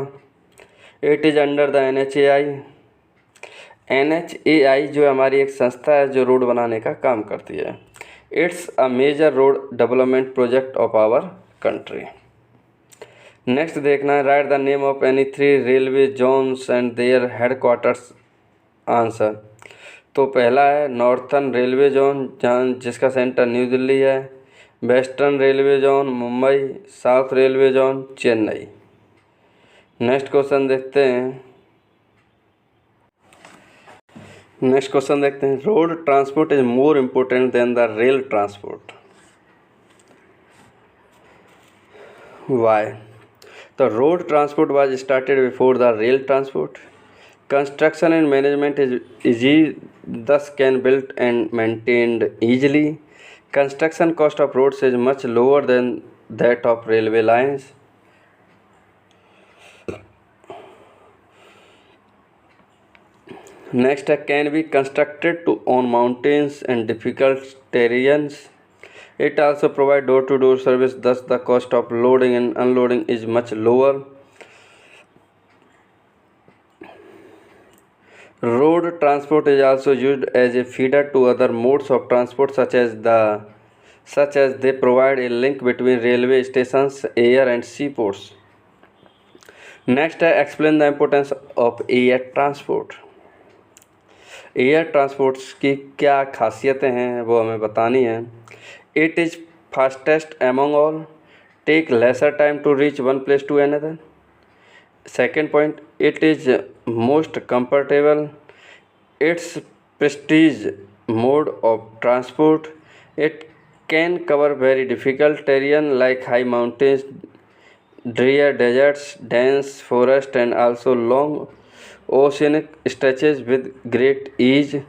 It is under the NHAI. NHAI जो हमारी एक संस्था है जो road बनाने का काम करती है. It's a major road development project of our country. Next देखना है, write the name of any 3 railway zones and their headquarters answer. तो पहला है नॉर्थर्न रेलवे जोन जहाँ जिसका सेंटर न्यू दिल्ली है, western railway zone Mumbai, south railway zone Chennai. Next question देखते हैं, road transport is more important than the rail transport, why? The road transport was started before the rail transport. Construction and management is easy, thus can built and maintained easily. Construction cost of roads is much lower than that of railway lines. Next, can be constructed to on mountains and difficult terrains. It also provides door-to-door service, thus the cost of loading and unloading is much lower. Road transport is also used as a feeder to other modes of transport such as they provide a link between railway stations, air and seaports. Next, I explain the importance of air transport. Air transports की क्या खासियतें हैं वो हमें बतानी है। It is fastest among all, take lesser time to reach one place to another. Second point, it is most comfortable. Its prestige mode of transport. It can cover very difficult terrain like high mountains, drear deserts, dense forest and also long oceanic stretches with great ease.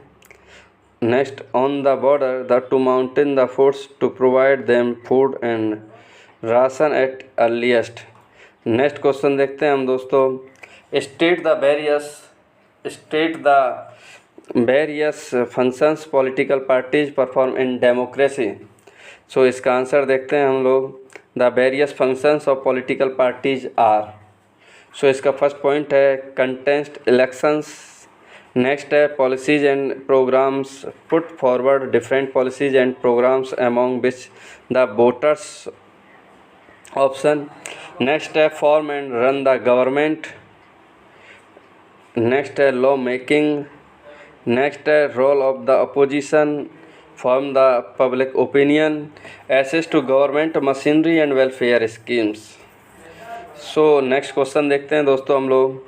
Next, on the border, the two mountain the force to provide them food and ration at earliest. Next question देखते हैं हम दोस्तों, state the various functions political parties perform in democracy. So इसका answer देखते हैं हम लोग, the various functions of political parties are. So इसका फर्स्ट पॉइंट है contest elections. नेक्स्ट है policies and programmes put forward different policies and programmes among which the voters option. Next है form and run the government. Next है law making. Next है role of the opposition, form the public opinion, access to government machinery and welfare schemes. So next question देखते हैं दोस्तों हम लोग,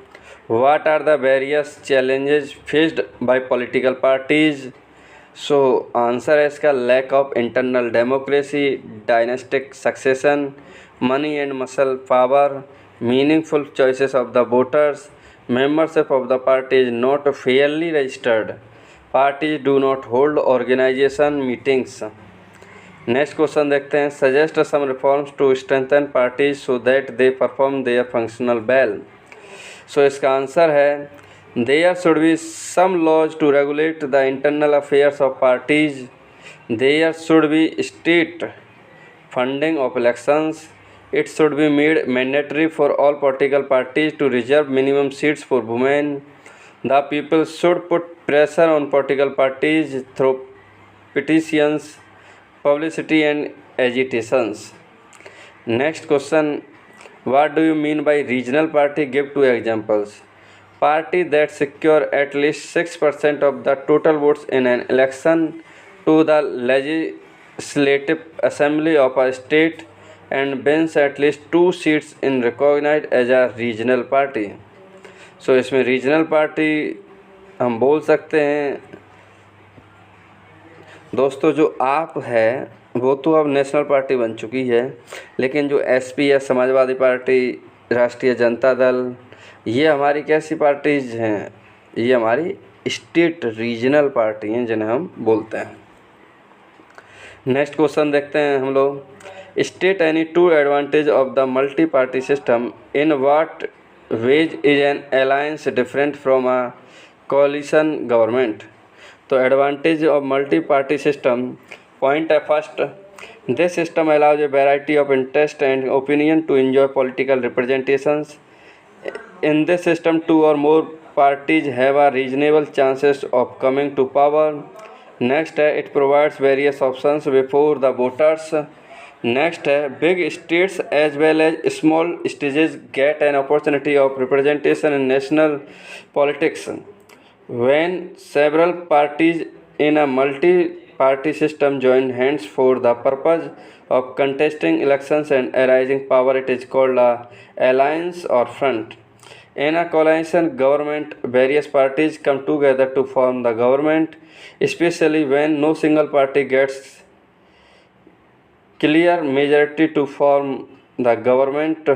What are the various challenges faced by political parties? So answer है इसका lack of internal democracy, dynastic succession, money and muscle power, meaningful choices of the voters, membership of the party is not fairly registered, parties do not hold organisation meetings. Next question देखते हैं, suggest some reforms to strengthen parties so that they perform their functional well. So इसका answer है there should be some laws to regulate the internal affairs of parties, there should be state funding of elections, it should be made mandatory for all political parties to reserve minimum seats for women, the people should put pressure on political parties through petitions, publicity and agitations. Next question, what do you mean by regional party? Give two examples. Party that secure at least 6% of the total votes in an election to the legislative assembly of a state and wins at least 2 seats in recognized as a regional party. So इसमें regional party हम बोल सकते हैं दोस्तों, जो आप है वो तो अब नेशनल पार्टी बन चुकी है, लेकिन जो एसपी है, समाजवादी पार्टी, राष्ट्रीय जनता दल, ये हमारी कैसी पार्टीज हैं? ये हमारी स्टेट रीजनल पार्टी हैं जिन्हें हम बोलते हैं। नेक्स्ट क्वेश्चन देखते हैं हम लोग, state any two advantage of the multi party system, in what ways is an alliance different from a coalition government. तो advantage of multi party system, point है first, this system allows a variety of interest and opinion to enjoy political representations. In this system, two or more parties have a reasonable chances of coming to power. Next, it provides various options before the voters. Next, big states as well as small states get an opportunity of representation in national politics. When several parties in a multi-party system join hands for the purpose of contesting elections and arising power, it is called a alliance or front. In a coalition government, various parties come together to form the government, especially when no single party gets clear majority to form the government.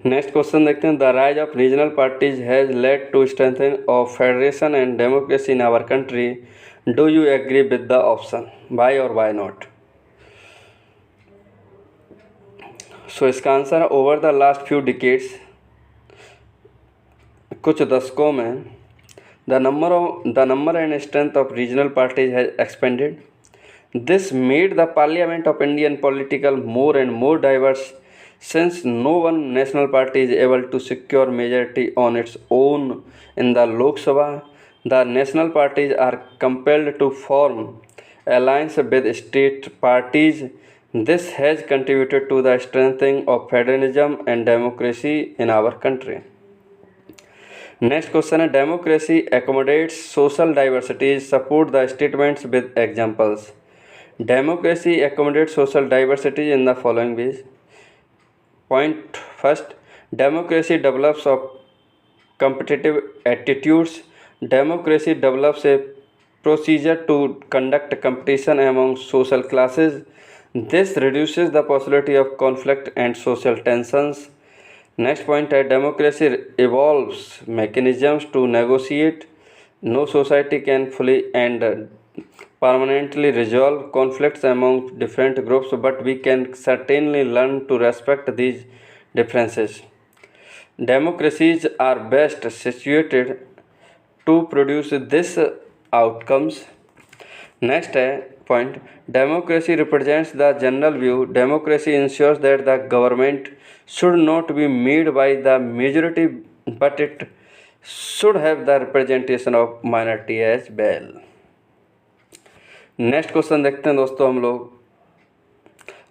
Next question देखते हैं, the rise of regional parties has led to strengthening of federation and democracy in our country. Do you agree with the option? Why or why not? सो इसका answer है over the last few decades, कुछ दशकों में the number and strength of regional parties has expanded. This made the parliament of Indian political more and more diverse since no one national party is able to secure majority on its own in the Lok Sabha. The national parties are compelled to form alliance with state parties. This has contributed to the strengthening of federalism and democracy in our country. Next question है, democracy accommodates social diversity. Support the statements with examples. Democracy accommodates social diversity in the following ways. Point first, democracy develops of competitive attitudes. Democracy develops a procedure to conduct competition among social classes. This reduces the possibility of conflict and social tensions. Next point है, democracy evolves mechanisms to negotiate. No society can fully and permanently resolve conflicts among different groups, but we can certainly learn to respect these differences. Democracies are best situated to produce these outcomes. Next point, democracy represents the general view. Democracy ensures that the government should not be made by the majority, but it should have the representation of minority as well. Next question देखते हैं दोस्तों हम लोग,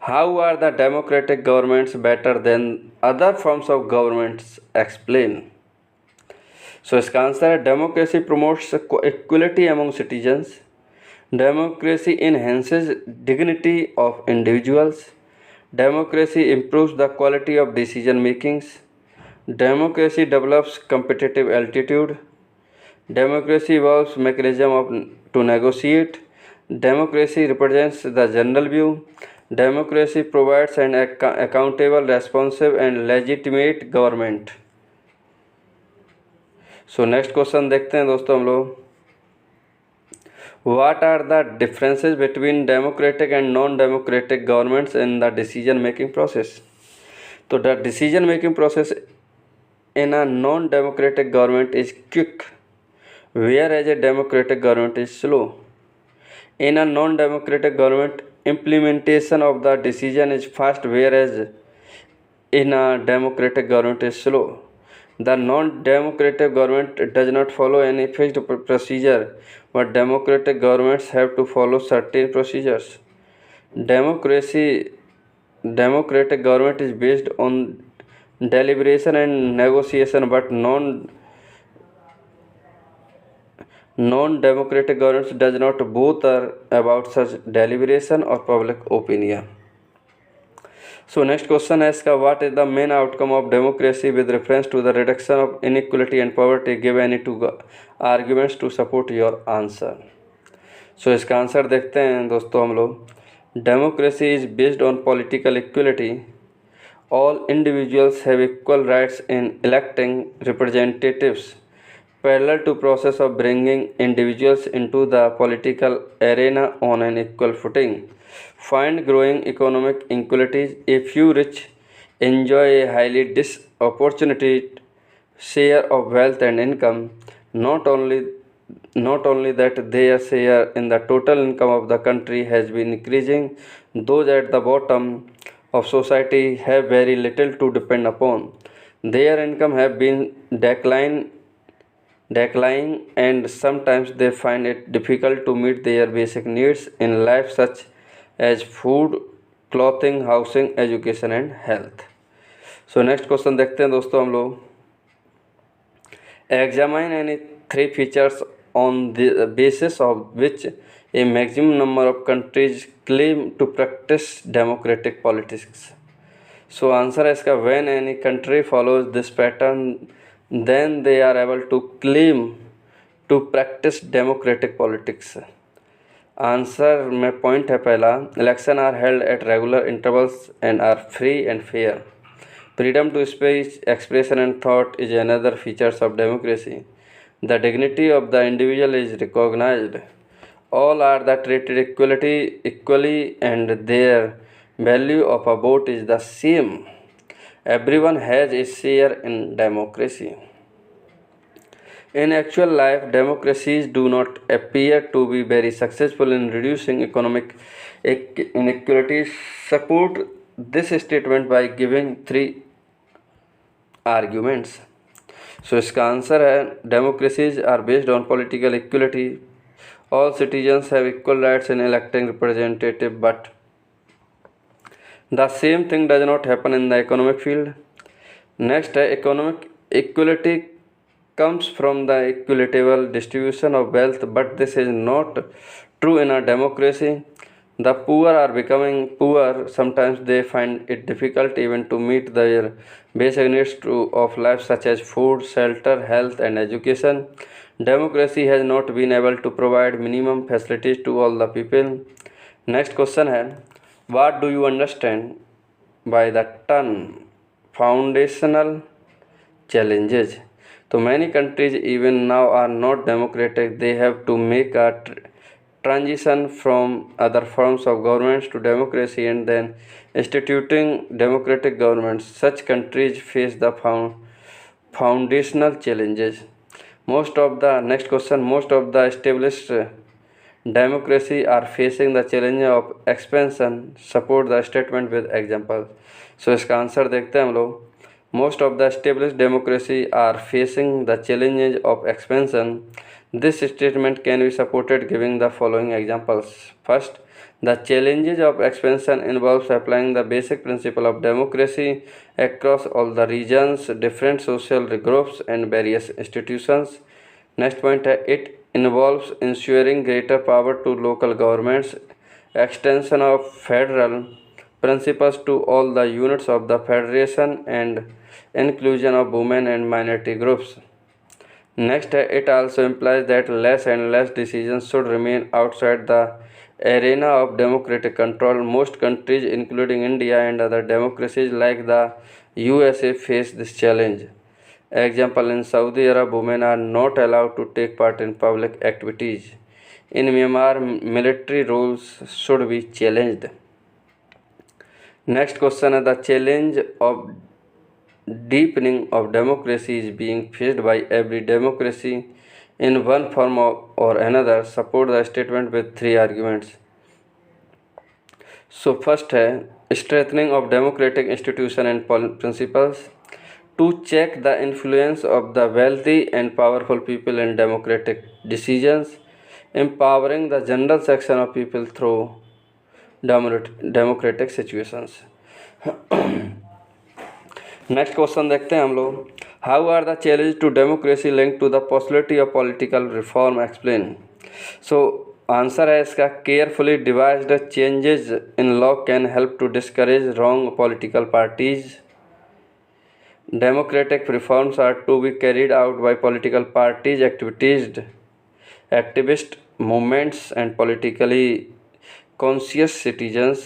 how are the democratic governments better than other forms of governments, explain. So इसका answer है, democracy promotes equality among citizens. Democracy enhances dignity of individuals. Democracy improves the quality of decision makings. Democracy develops competitive altitude. Democracy involves mechanism to negotiate. Democracy represents the general view. Democracy provides an accountable, responsive and legitimate government. So next question देखते हैं दोस्तों हम लोग, what are the differences between democratic and non democratic governments in the decision making process. तो the decision making process in a non-democratic government is quick, whereas a democratic government is slow. In a non-democratic government, implementation of the decision is fast, whereas in a democratic government is slow. The non-democratic government does not follow any fixed procedure, but democratic governments have to follow certain procedures. Democratic government is based on deliberation and negotiation, but non-democratic governments does not. Both are about such deliberation or public opinion. So next question is what is the main outcome of democracy with reference to the reduction of inequality and poverty? Give any two arguments to support your answer. So इसका answer देखते हैं दोस्तों हम लोग, democracy is based on political equality. All individuals have equal rights in electing representatives, parallel to process of bringing individuals into the political arena on an equal footing. Find growing economic inequalities. A few rich enjoy a highly disproportionate share of wealth and income. Not only that, their share in the total income of the country has been increasing. Those at the bottom of society have very little to depend upon. Their income have been declining, and sometimes they find it difficult to meet their basic needs in life, such as food, clothing, housing, education and health. So next question देखते हैं दोस्तों हम लोग, examine any three features on the basis of which a maximum number of countries claim to practice democratic politics. So answer है इसका, when any country follows this pattern, then they are able to claim to practice democratic politics. Answer में point है पहला, election are held at regular intervals and are free and fair. Freedom to speech, expression and thought is another features of democracy. The dignity of the individual is recognized. All are treated equally and their value of a vote is the same. Everyone has a share in democracy. In actual life, democracies do not appear to be very successful in reducing economic inequalities. Support this statement by giving three arguments. So इसका answer है, democracies are based on political equality. All citizens have equal rights in electing representative, but the same thing does not happen in the economic field. Next है, economic equality comes from the equitable distribution of wealth, but this is not true in a democracy. The poor are becoming poor. Sometimes they find it difficult even to meet their basic needs of life, such as food, shelter, health and education. Democracy has not been able to provide minimum facilities to all the people. Next question है, what do you understand by the term foundational challenges? So many countries even now are not democratic. They have to make a transition from other forms of governments to democracy and then instituting democratic governments. Such countries face the foundational challenges. Most of the established democracy are facing the challenge of expansion. Support the statement with examples. So इसका answer देखते हैं हम लोग, most of the established democracy are facing the challenges of expansion. This statement can be supported giving the following examples. First, the challenges of expansion involves applying the basic principle of democracy across all the regions, different social groups and various institutions. Next point, it involves ensuring greater power to local governments, extension of federal principles to all the units of the federation and inclusion of women and minority groups. Next, it also implies that less and less decisions should remain outside the arena of democratic control. Most countries, including India and other democracies like the USA, face this challenge. Example, in Saudi Arabia, women are not allowed to take part in public activities. In Myanmar, military rules should be challenged. Next question is the challenge of deepening of democracy is being faced by every democracy in one form or another. Support the statement with three arguments. So first है strengthening of democratic institution and principles to check the influence of the wealthy and powerful people in democratic decisions, empowering the general section of people through democratic situations. Next question देखते हैं हम लोग. How are the challenge to democracy link to the possibility of political reform explain. So answer है इसका carefully devised changes in law can help to discourage wrong political parties. Democratic reforms are to be carried out by political parties, activist movements, and politically conscious citizens.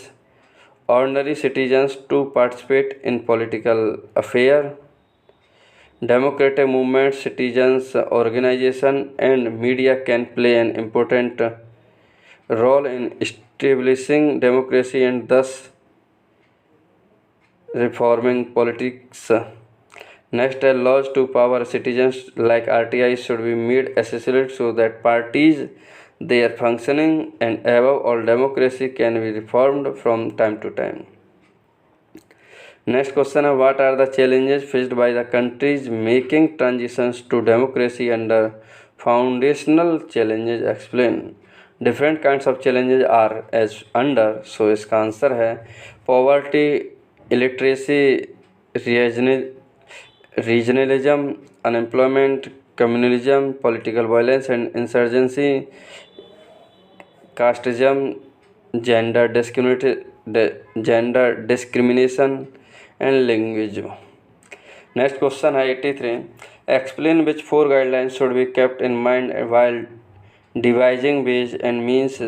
Ordinary citizens to participate in political affairs. Democratic movements, citizens, organization, and media can play an important role in establishing democracy and thus reforming politics. Next, laws to power citizens like RTI should be made accessible so that parties, their functioning, and above all democracy can be reformed from time to time. Next question, what are the challenges faced by the countries making transitions to democracy under foundational challenges explain. Different kinds of challenges are as under. So इसका answer है poverty, illiteracy, regionalism, unemployment, communalism, political violence and insurgency, casteism, gender discrimination and linguism. Next question है 83. Explain which four guidelines should be kept in mind while devising ways and means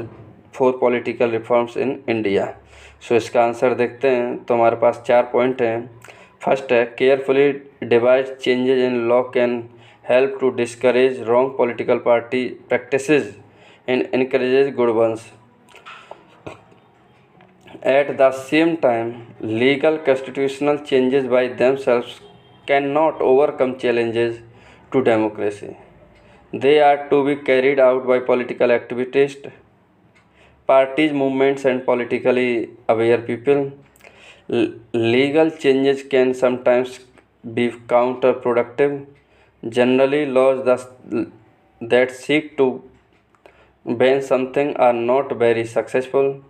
for political reforms in India. So इसका answer देखते हैं. तो हमारे पास 4 point हैं. First है carefully devise changes in law can help to discourage wrong political party practices and encourages good ones. At the same time, legal constitutional changes by themselves cannot overcome challenges to democracy. They are to be carried out by political activists, parties, movements, and politically aware people. Legal changes can sometimes be counterproductive. Generally, laws that seek to ban something are not very successful.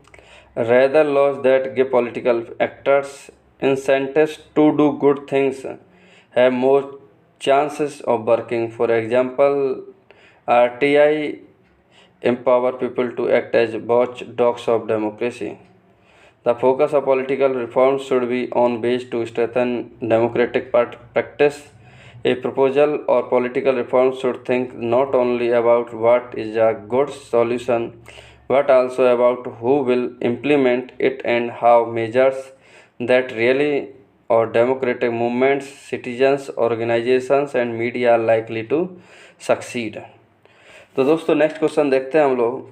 Rather, laws that give political actors incentives to do good things have more chances of working. For example, RTI empower people to act as watchdogs of democracy. The focus of political reforms should be on ways to strengthen democratic practice. A proposal or political reform should think not only about what is a good solution, but also about who will implement it and how measures that really or democratic movements, citizens, organizations and media are likely to succeed. तो दोस्तों next question देखते हैं हम लोग.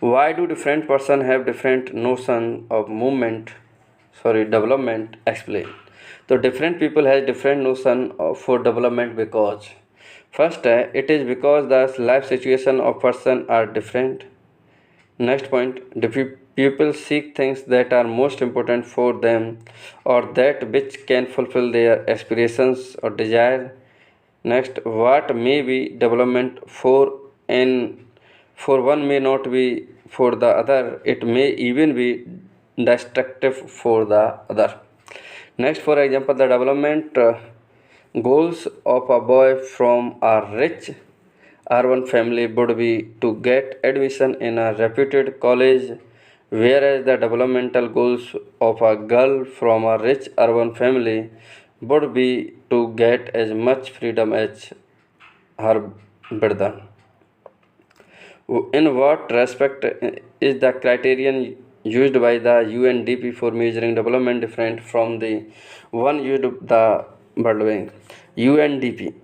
Why do different person have different notion of development? Explain. So different people has different notion for development because first it is because the life situation of person are different. Next point, people seek things that are most important for them or that which can fulfill their aspirations or desire. Next, what may be development for one may not be for the other. It may even be destructive for the other. Next, for example, the development goals of a boy from a rich urban family would be to get admission in a reputed college, whereas the developmental goals of a girl from a rich urban family would be to get as much freedom as her brother. In what respect is the criterion used by the UNDP for measuring development different from the one used by the World Bank? UNDP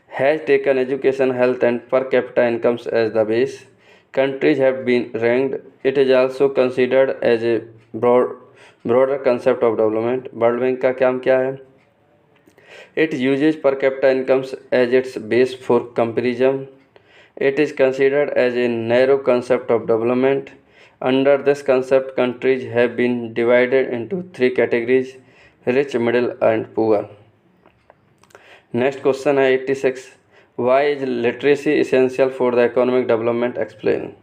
has taken education, health, and per capita incomes as the base. Countries have been ranked. It is also considered as a broader concept of development. World Bank का काम क्या है? It uses per capita incomes as its base for comparison. It is considered as a narrow concept of development. Under this concept, countries have been divided into three categories: rich, middle, and poor. Next question है 86. Why is literacy essential for the economic development? Explain.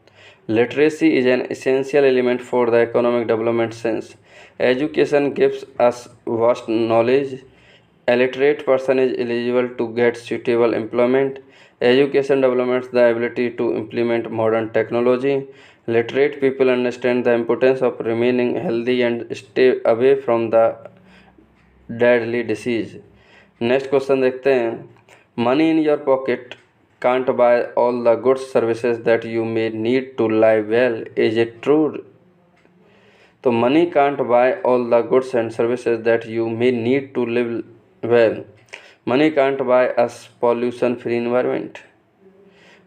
Literacy is an essential element for the economic development since education gives us vast knowledge. A literate person is eligible to get suitable employment. Education develops the ability to implement modern technology. Literate people understand the importance of remaining healthy and stay away from the deadly disease. Next question देखते हैं. Money in your pocket can't buy all the goods services that you may need to live well. Is it true? So money can't buy all the goods and services that you may need to live well. Money can't buy us pollution-free environment.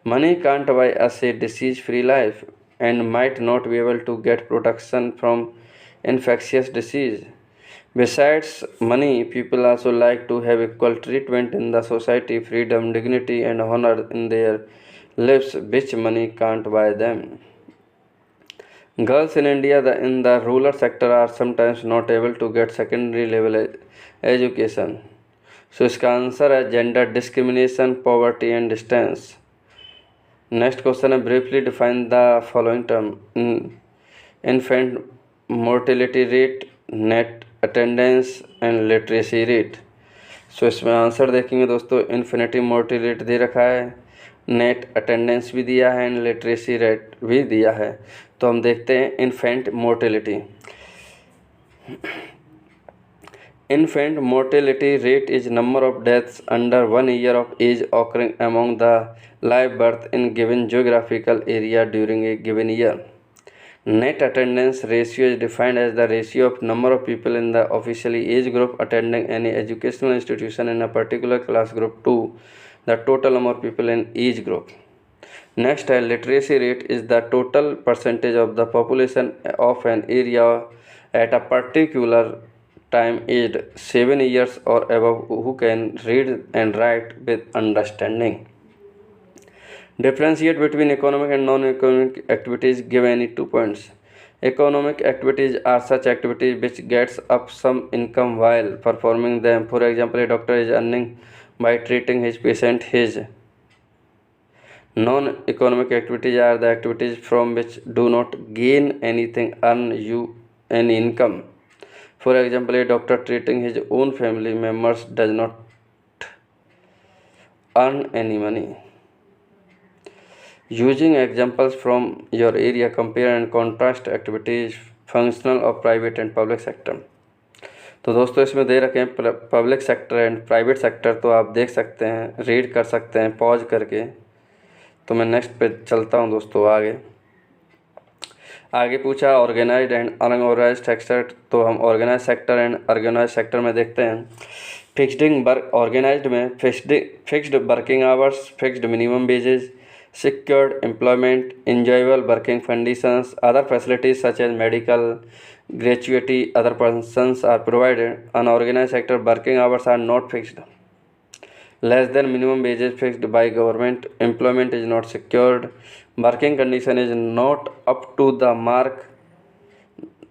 Money can't buy us a disease-free life and might not be able to get protection from infectious disease. Besides money, people also like to have equal treatment in the society, freedom, dignity, and honor in their lives, which money can't buy them. Girls in India in the rural sector are sometimes not able to get secondary level education. So इसका answer है gender discrimination, poverty and distance. Next question है briefly define the following term. Infant mortality rate, net attendance and literacy rate. So इसमें answer देखेंगे दोस्तों. Infinity mortality rate दे रखा है, net attendance भी दिया है एंड लिटरेसी रेट भी दिया है. तो हम देखते हैं infant mortality. Infant mortality rate is number of deaths under 1 year of age occurring among the live birth in given geographical area during a given year. Net attendance ratio is defined as the ratio of number of people in the officially age group attending any educational institution in a particular class group to the total number of people in each group. Next, literacy rate is the total percentage of the population of an area at a particular time aged 7 years or above who can read and write with understanding. Differentiate between economic and non-economic activities. Give any 2 points. Economic activities are such activities which gets up some income while performing them. For example, a doctor is earning by treating his patient. His non-economic activities are the activities from which do not gain anything, earn you any income. For example, a doctor treating his own family members does not earn any money. Using examples from your area, compare and contrast activities functional of private and public sector. तो दोस्तों इसमें दे रखे हैं public sector and private sector. तो आप देख सकते हैं, रीड कर सकते हैं पॉज करके. तो मैं नेक्स्ट पे चलता हूँ दोस्तों. आगे पूछा ऑर्गेनाइज्ड एंड अनऑर्गेनाइज्ड सेक्टर. तो हम organise sector and organise sector में देखते हैं. फिक्सडिंग वर्क. ऑर्गेनाइज्ड में fixed working hours, fixed minimum wages, secured employment, enjoyable working conditions, other facilities such as medical, gratuity, other persons are provided. Unorganized sector working hours are not fixed. Less than minimum wages fixed by government. Employment is not secured. Working condition is not up to the mark.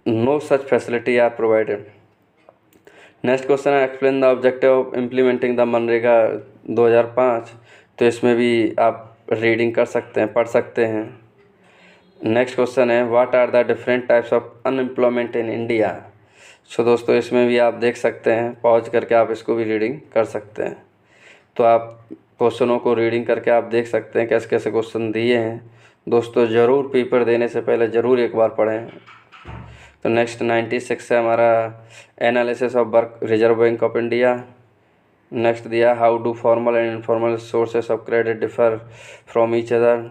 No such facility are provided. Next question है explain the objective of implementing the MNREGA 2005. तो इसमें भी आप reading कर सकते हैं, पढ़ सकते हैं. नेक्स्ट क्वेश्चन है what are the different types of unemployment in India. So दोस्तों इसमें भी आप देख सकते हैं, पॉज करके आप इसको भी रीडिंग कर सकते हैं. तो आप क्वेश्चनों को रीडिंग करके आप देख सकते हैं कैसे कैसे क्वेश्चन दिए हैं. दोस्तों ज़रूर पेपर देने से पहले ज़रूर एक बार पढ़ें. तो नेक्स्ट 96 है हमारा analysis of work reserve bank of India. Next दिया how do formal and informal sources of credit differ from each other.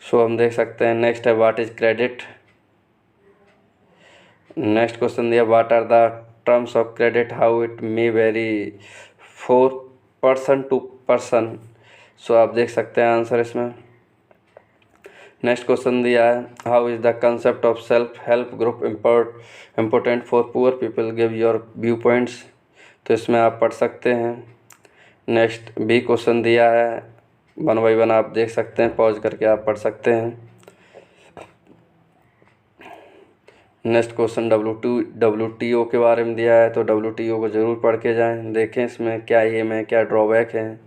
So हम देख सकते हैं नेक्स्ट है what is credit. Next question दिया what are the terms of credit how it may vary for person to person. So आप देख सकते हैं आंसर इसमें। नेक्स्ट क्वेश्चन दिया है how is the concept of self help group important for poor people give your view points. तो इसमें आप पढ़ सकते हैं। नेक्स्ट बी क्वेश्चन दिया है 1 बाय 1 आप देख सकते हैं, पॉज करके आप पढ़ सकते हैं। नेक्स्ट क्वेश्चन WTO के बारे में दिया है, तो WTO को ज़रूर पढ़ के जाएं, देखें इसमें क्या एम है क्या ड्रॉबैक है।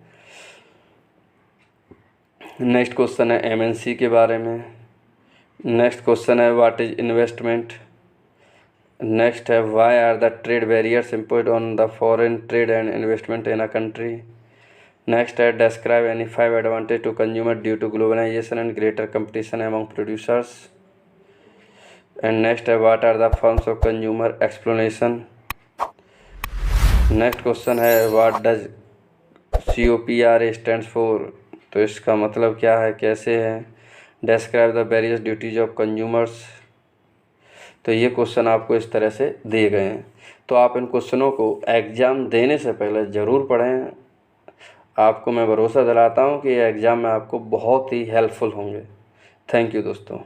नेक्स्ट क्वेश्चन है MNC के बारे में। नेक्स्ट क्वेश्चन है व्हाट इज इन्वेस्टमेंट। नेक्स्ट है why are the trade barriers imposed on the foreign trade and investment in a country. Next है describe any 5 advantage to consumer due to globalisation and greater competition among producers. And next है what are the forms of consumer explanation. Next question है what does COPRA stands for. तो इसका मतलब क्या है, कैसे है। Describe the various duties of consumers. तो ये क्वेश्चन आपको इस तरह से दिए गए हैं। तो आप इन क्वेश्चनों को एग्ज़ाम देने से पहले ज़रूर पढ़ें। आपको मैं भरोसा दिलाता हूँ कि ये एग्ज़ाम में आपको बहुत ही हेल्पफुल होंगे। थैंक यू दोस्तों।